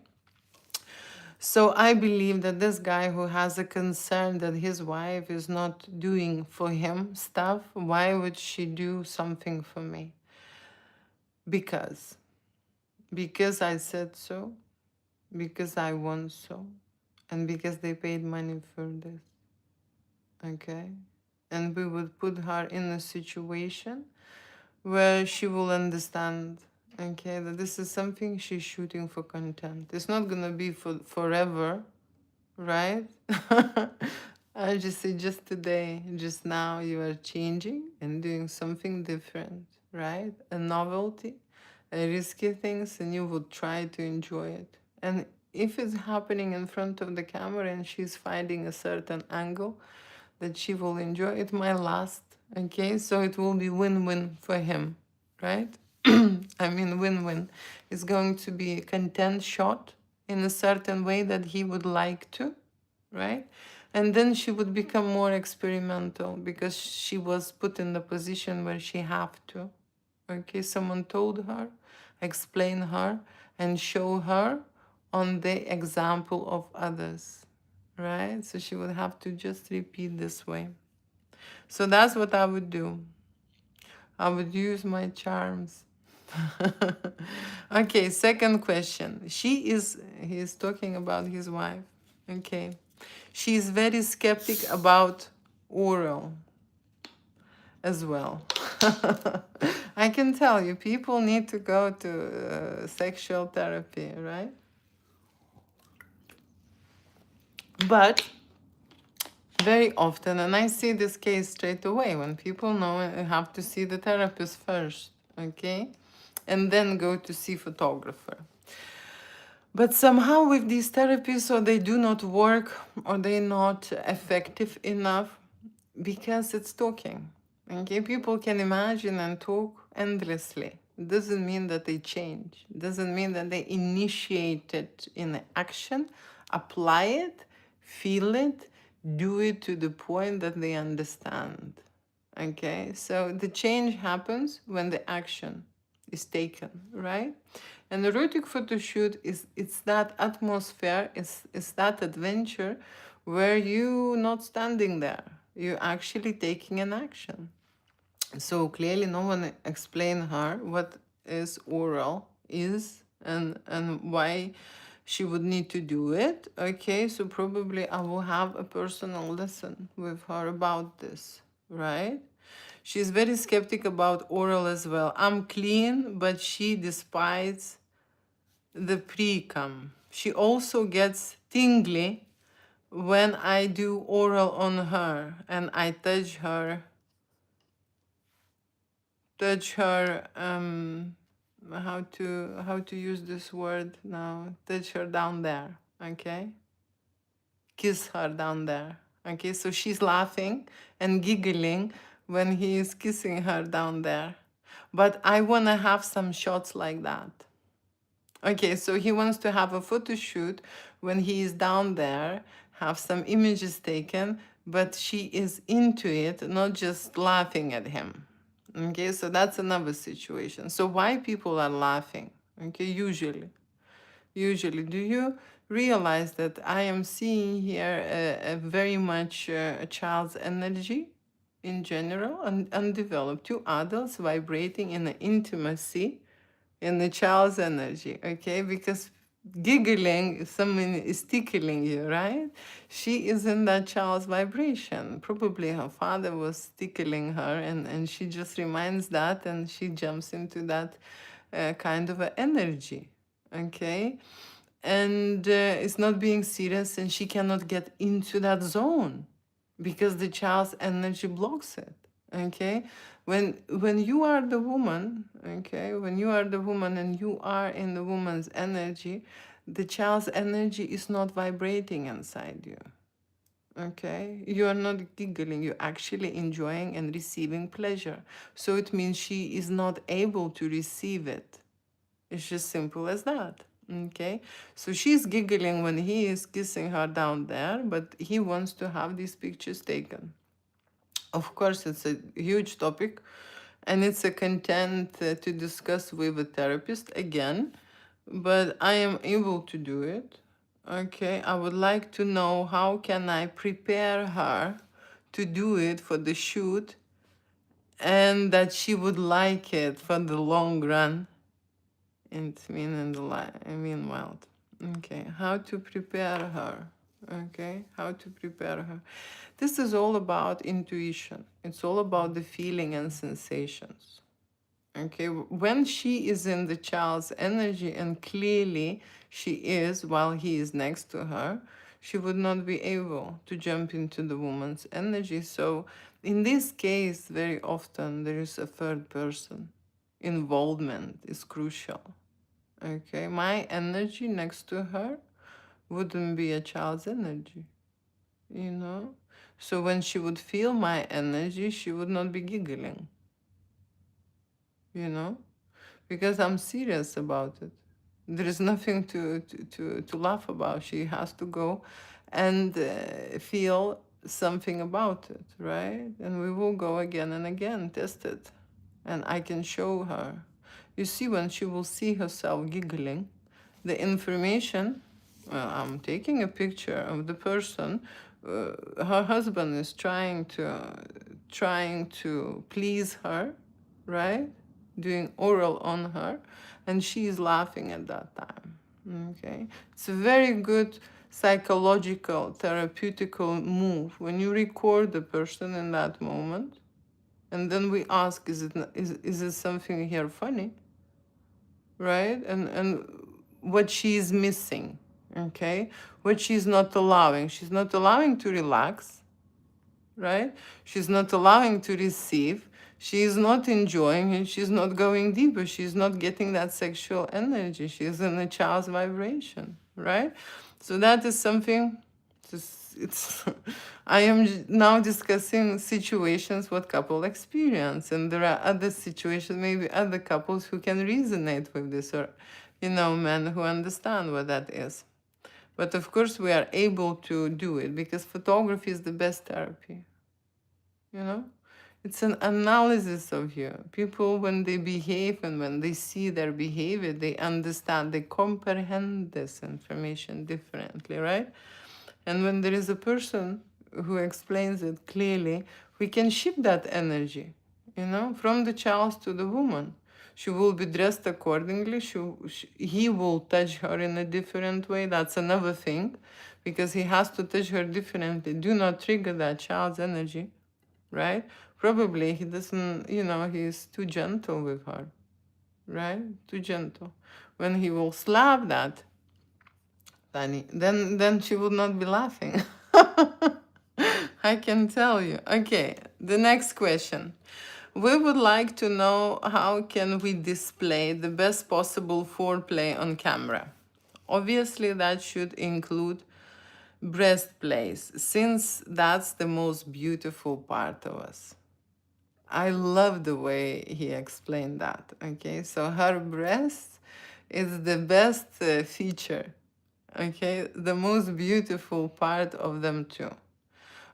So I believe that this guy who has a concern that his wife is not doing for him stuff, why would she do something for me? Because. Because I said so, because I want so, and because they paid money for this, okay? And we would put her in a situation where she will understand, okay, that this is something she's shooting for content. It's not gonna be for forever, right? I just say just today, just now, you are changing and doing something different, right? A novelty, a risky things, and you would try to enjoy it. And if it's happening in front of the camera and she's finding a certain angle that she will enjoy, it might last, okay? So it will be win-win for him, right? I mean, win-win. It's going to be a content shot in a certain way that he would like to, right? And then she would become more experimental because she was put in the position where she have to. Okay, someone told her, explain her, and show her on the example of others, right? So she would have to just repeat this way. So that's what I would do. I would use my charms. Okay, second question. He's talking about his wife. Okay. She is very skeptic about oral as well. I can tell you, people need to go to sexual therapy, right? But very often, and I see this case straight away, when people know and have to see the therapist first, okay? And then go to see photographer. But somehow with these therapies, or they do not work, or they're not effective enough because it's talking. Okay, people can imagine and talk endlessly. Doesn't mean that they change. Doesn't mean that they initiate it in action, apply it, feel it, do it to the point that they understand. Okay, so the change happens when the action is taken, right? And erotic photo shoot is it's that atmosphere, it's that adventure where you not standing there, you're actually taking an action. So clearly no one explained her what is oral is, and why she would need to do it. Okay, so probably I will have a personal lesson with her about this, right? She's very skeptic about oral as well. I'm clean, but she despises the pre-cum. She also gets tingly when I do oral on her and I touch her, how to use this word now, touch her down there, okay? Kiss her down there, okay? So she's laughing and giggling when he is kissing her down there. But I want to have some shots like that. Okay, so he wants to have a photo shoot when he is down there, have some images taken, but she is into it, not just laughing at him. Okay, so that's another situation. So why people are laughing? Okay, usually, do you realize that I am seeing here a very much a child's energy in general, and undeveloped, two adults vibrating in an intimacy in the child's energy, okay? Because giggling, someone is tickling you, right? She is in that child's vibration. Probably her father was tickling her, and she just reminds that, and she jumps into that kind of a energy, okay? And it's not being serious, and she cannot get into that zone because the child's energy blocks it, okay? When you are the woman, okay, when you are the woman and you are in the woman's energy, the child's energy is not vibrating inside you, okay? You are not giggling, you're actually enjoying and receiving pleasure. So it means she is not able to receive it. It's just simple as that. Okay, so she's giggling when he is kissing her down there, but he wants to have these pictures taken. Of course, it's a huge topic, and it's a content to discuss with a therapist again, but I am able to do it. Okay, I would like to know how can I prepare her to do it for the shoot, and that she would like it for the long run. It's mean in the meanwhile. Okay, how to prepare her. Okay, how to prepare her. This is all about intuition. It's all about the feeling and sensations. Okay, when she is in the child's energy, and clearly she is while he is next to her, she would not be able to jump into the woman's energy. So in this case, very often there is a third person. Involvement is crucial. Okay, my energy next to her wouldn't be a child's energy, you know? So when she would feel my energy, she would not be giggling, you know? Because I'm serious about it. There is nothing to laugh about. She has to go and feel something about it, right? And we will go again and again, test it. And I can show her. You see, when she will see herself giggling, the information, well, I'm taking a picture of the person, her husband is trying to please her, right? Doing oral on her, and she is laughing at that time. Okay, it's a very good psychological therapeutical move when you record the person in that moment, and then we ask, is it something here funny, right? And what she is missing, okay, what she's not allowing. She's not allowing to relax, right? She's not allowing to receive. She is not enjoying, and she's not going deeper. She's not getting that sexual energy. She's in a child's vibration, right? So that is something. It's I am now discussing situations what couple experience, and there are other situations, maybe other couples who can resonate with this, or men who understand what that is. But of course, we are able to do it because photography is the best therapy. It's an analysis of you. People, when they behave and when they see their behavior, they understand, they comprehend this information differently, right? And when there is a person who explains it clearly, we can shift that energy, from the child to the woman. She will be dressed accordingly. He will touch her in a different way. That's another thing, because he has to touch her differently. Do not trigger that child's energy, right? Probably he doesn't, he's too gentle with her, right? Too gentle. When he will slap that, then she would not be laughing. I can tell you. Okay, the next question. We would like to know how can we display the best possible foreplay on camera. Obviously, that should include breast plays, since that's the most beautiful part of us. I love the way he explained that. Okay, so her breast is the best feature. Okay, the most beautiful part of them too.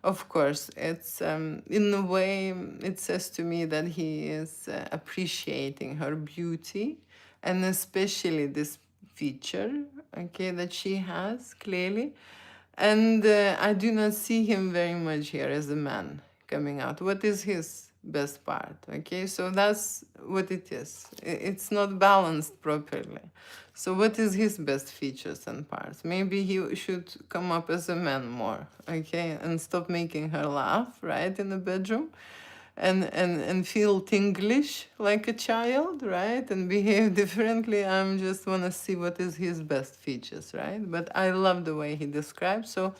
Of course, it's in a way it says to me that he is appreciating her beauty, and especially this feature, okay, that she has clearly. And I do not see him very much here as a man coming out. What is his best part? Okay, so that's what it is. It's not balanced properly. So what is his best features and parts? Maybe he should come up as a man more, okay, and stop making her laugh, right, in the bedroom. And feel tinglish like a child, right? And behave differently. I just want to see what is his best features, right? But I love the way he describes. So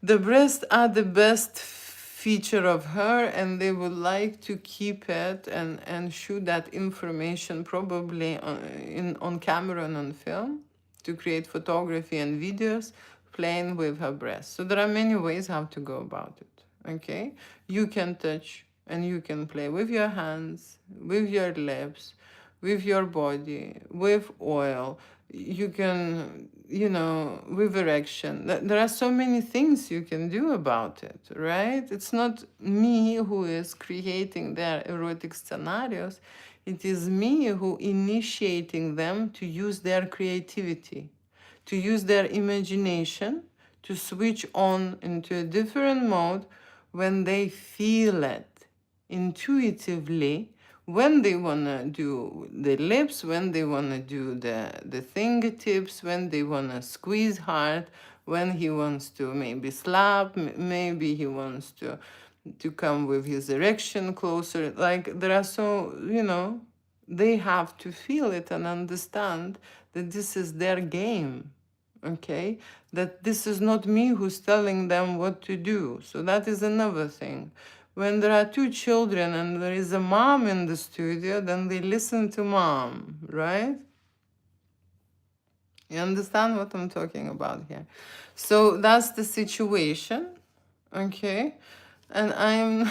the breasts are the best feature of her, and they would like to keep it and shoot that information probably on camera and on film to create photography and videos playing with her breasts. So there are many ways how to go about it. Okay, you can touch and you can play with your hands, with your lips, with your body, with oil. You can, with erection. There are so many things you can do about it, right? It's not me who is creating their erotic scenarios. It is me who initiating them to use their creativity, to use their imagination, to switch on into a different mode when they feel it intuitively, when they want to do the lips, when they want to do the fingertips, when they want to squeeze hard, when he wants to maybe slap, maybe he wants to come with his erection closer. Like there are so, they have to feel it and understand that this is their game, okay? That this is not me who's telling them what to do. So that is another thing. When there are two children and there is a mom in the studio, then they listen to mom, right? You understand what I'm talking about here? So that's the situation, okay? And I'm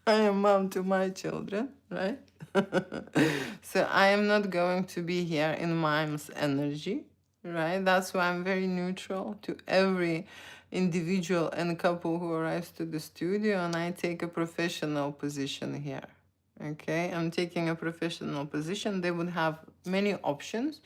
I am mom to my children, right? So I am not going to be here in mom's energy, right? That's why I'm very neutral to every individual and couple who arrives to the studio, and I take a professional position here. Okay, I'm taking a professional position. They would have many options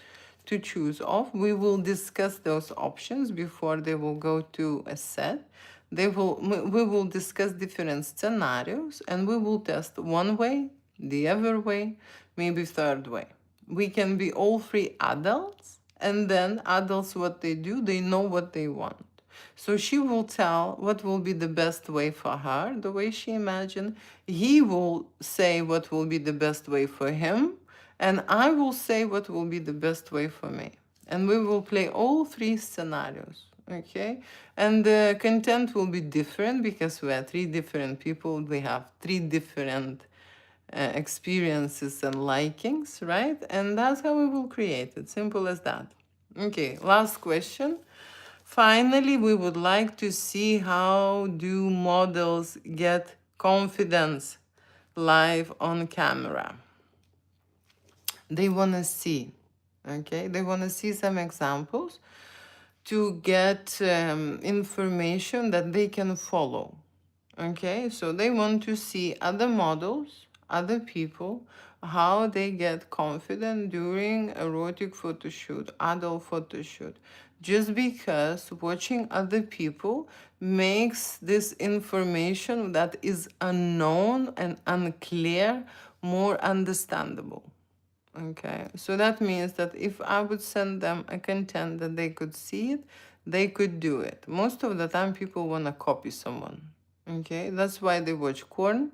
to choose of. We will discuss those options before they will go to a set. We will discuss different scenarios, and we will test one way, the other way, maybe third way. We can be all three adults, and then adults, what they do, they know what they want. So she will tell what will be the best way for her, the way she imagined. He will say what will be the best way for him, and I will say what will be the best way for me. And we will play all three scenarios, okay? And the content will be different because we are three different people. We have three different experiences and likings, right? And that's how we will create it. Simple as that. Okay, last question. Finally, we would like to see how do models get confidence live on camera. They want to see, okay? They want to see some examples to get information that they can follow, okay? So they want to see other models, other people, how they get confident during erotic photo shoot, adult photo shoot. Just because watching other people makes this information that is unknown and unclear more understandable. Okay, so that means that if I would send them a content that they could see it, they could do it. Most of the time, people want to copy someone. Okay, that's why they watch porn.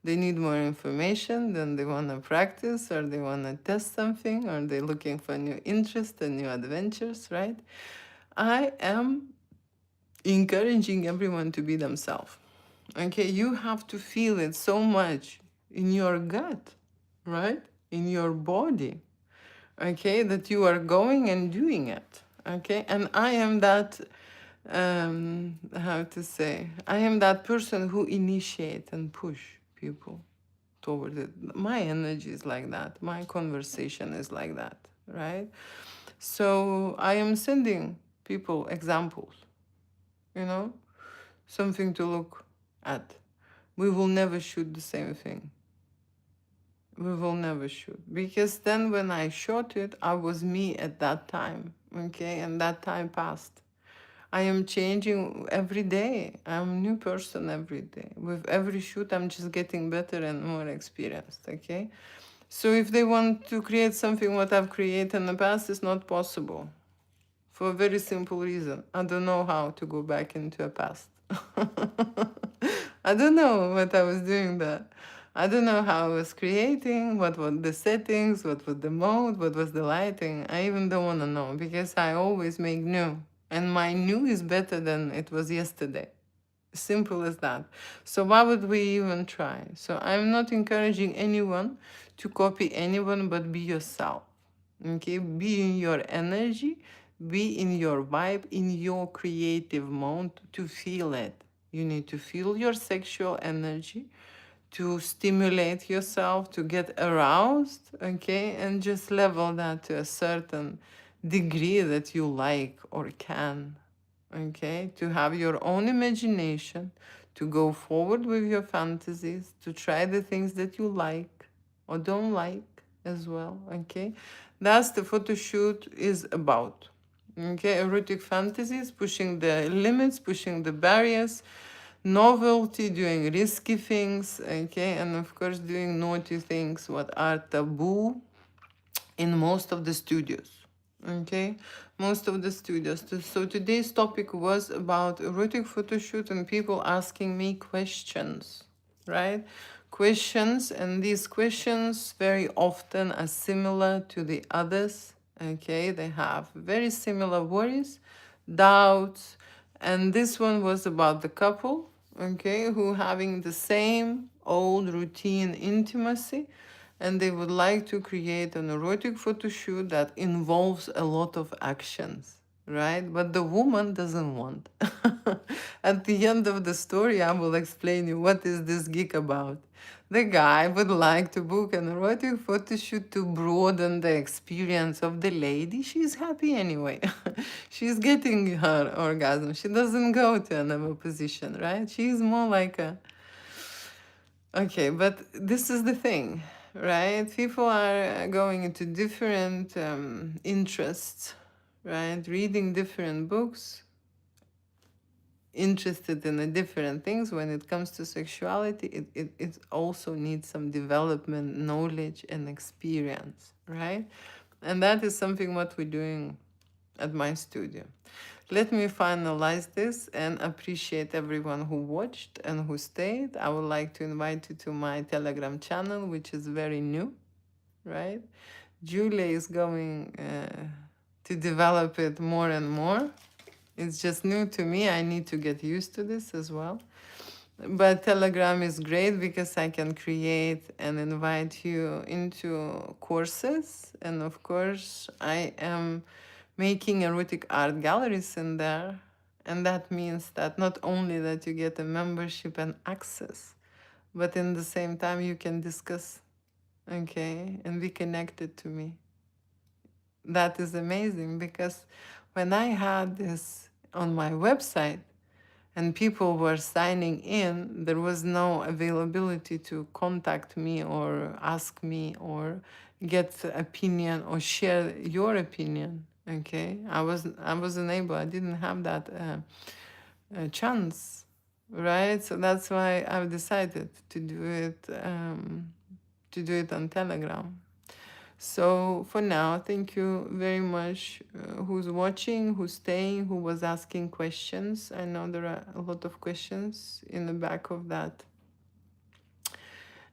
They need more information, then they want to practice, or they want to test something, or they're looking for new interests and new adventures, right? I am encouraging everyone to be themselves. Okay, you have to feel it so much in your gut, right? In your body, okay, that you are going and doing it, okay? And I am that, how to say, I am that person who initiate and push people toward it. My energy is like that. My conversation is like that, right? So I am sending people examples, something to look at. We will never shoot the same thing. We will never shoot. Because then when I shot it, I was me at that time, okay? And that time passed. I am changing every day. I'm a new person every day. With every shoot, I'm just getting better and more experienced, okay? So if they want to create something what I've created in the past, it's not possible. For a very simple reason. I don't know how to go back into a past. I don't know what I was doing there. I don't know how I was creating, what were the settings, what was the mode, what was the lighting. I even don't want to know because I always make new. And my new is better than it was yesterday. Simple as that. So why would we even try? So I'm not encouraging anyone to copy anyone, but be yourself. Okay? Be in your energy, be in your vibe, in your creative mode to feel it. You need to feel your sexual energy to stimulate yourself, to get aroused, okay, and just level that to a certain degree that you like or can, okay, to have your own imagination, to go forward with your fantasies, to try the things that you like or don't like as well, okay. That's the photo shoot is about, okay. Erotic fantasies, pushing the limits, pushing the barriers, novelty, doing risky things, okay, and of course doing naughty things what are taboo in most of the studios, okay, most of the studios. So today's topic was about erotic photo shoot and people asking me questions, right? Questions, and these questions very often are similar to the others, okay. They have very similar worries, doubts, and this one was about the couple, okay, who having the same old routine intimacy, and they would like to create an erotic photo shoot that involves a lot of actions, right? But the woman doesn't want. At the end of the story, I will explain you what is this gig about. The guy would like to book an erotic photo shoot to broaden the experience of the lady. She's happy anyway. She's getting her orgasm. She doesn't go to another position, right? She's more like a... Okay, but this is the thing, right? People are going into different interests, right? Reading different books, interested in the different things. When it comes to sexuality, it also needs some development, knowledge, and experience, right? And that is something what we're doing at my studio. Let me finalize this and appreciate everyone who watched and who stayed. I would like to invite you to my Telegram channel, which is very new, right? Julia is going to develop it more and more. It's just new to me. I need to get used to this as well. But Telegram is great because I can create and invite you into courses. And of course, I am making erotic art galleries in there. And that means that not only that you get a membership and access, but in the same time you can discuss, okay, and be connected to me. That is amazing because when I had this on my website, and people were signing in, there was no availability to contact me or ask me or get opinion or share your opinion. Okay, I wasn't able. I didn't have that chance, right? So that's why I've decided to do it on Telegram. So for now, thank you very much who's watching, who's staying, who was asking questions. I know there are a lot of questions in the back of that.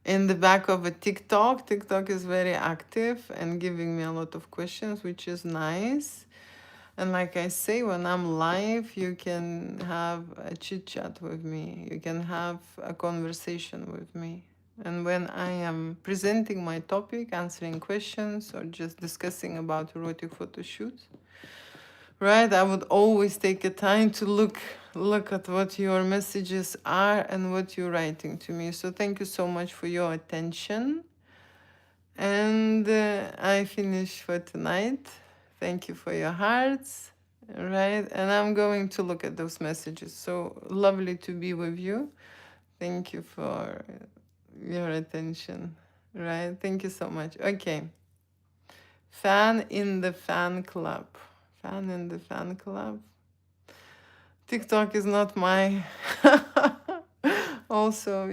In the back of a TikTok. TikTok is very active and giving me a lot of questions, which is nice. And like I say, when I'm live, you can have a chit chat with me. You can have a conversation with me. And when I am presenting my topic, answering questions, or just discussing about erotic photo shoots, right, I would always take a time to look at what your messages are and what you're writing to me. So thank you so much for your attention. And I finish for tonight. Thank you for your hearts, right? And I'm going to look at those messages. So lovely to be with you. Thank you for your attention, right? Thank you so much. Okay. Fan in the fan club. Fan in the fan club. TikTok is not my also,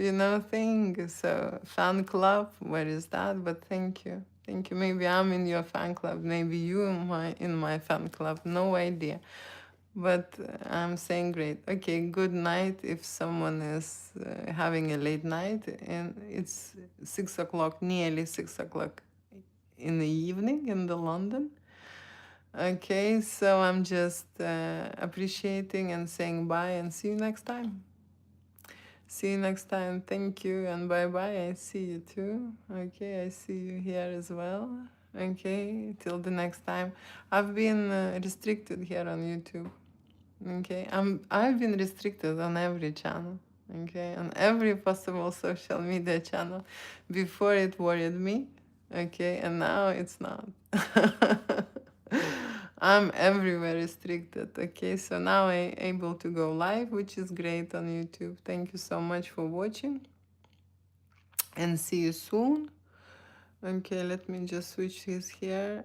thing. So fan club, where is that? But thank you. Thank you. Maybe I'm in your fan club. Maybe you in my fan club. No idea. But I'm saying great. Okay, good night if someone is having a late night and it's 6 o'clock, nearly 6 o'clock in the evening in the London. Okay, so I'm just appreciating and saying bye and see you next time. See you next time. Thank you and bye-bye. I see you too. Okay, I see you here as well. Okay, till the next time. I've been restricted here on YouTube. Okay, I've been restricted on every channel. okay, on every possible social media channel. Before it worried me, okay, and now it's not. I'm everywhere restricted, okay, so now I'm able to go live, which is great on YouTube. Thank you so much for watching, and see you soon. Okay, let me just switch his hair.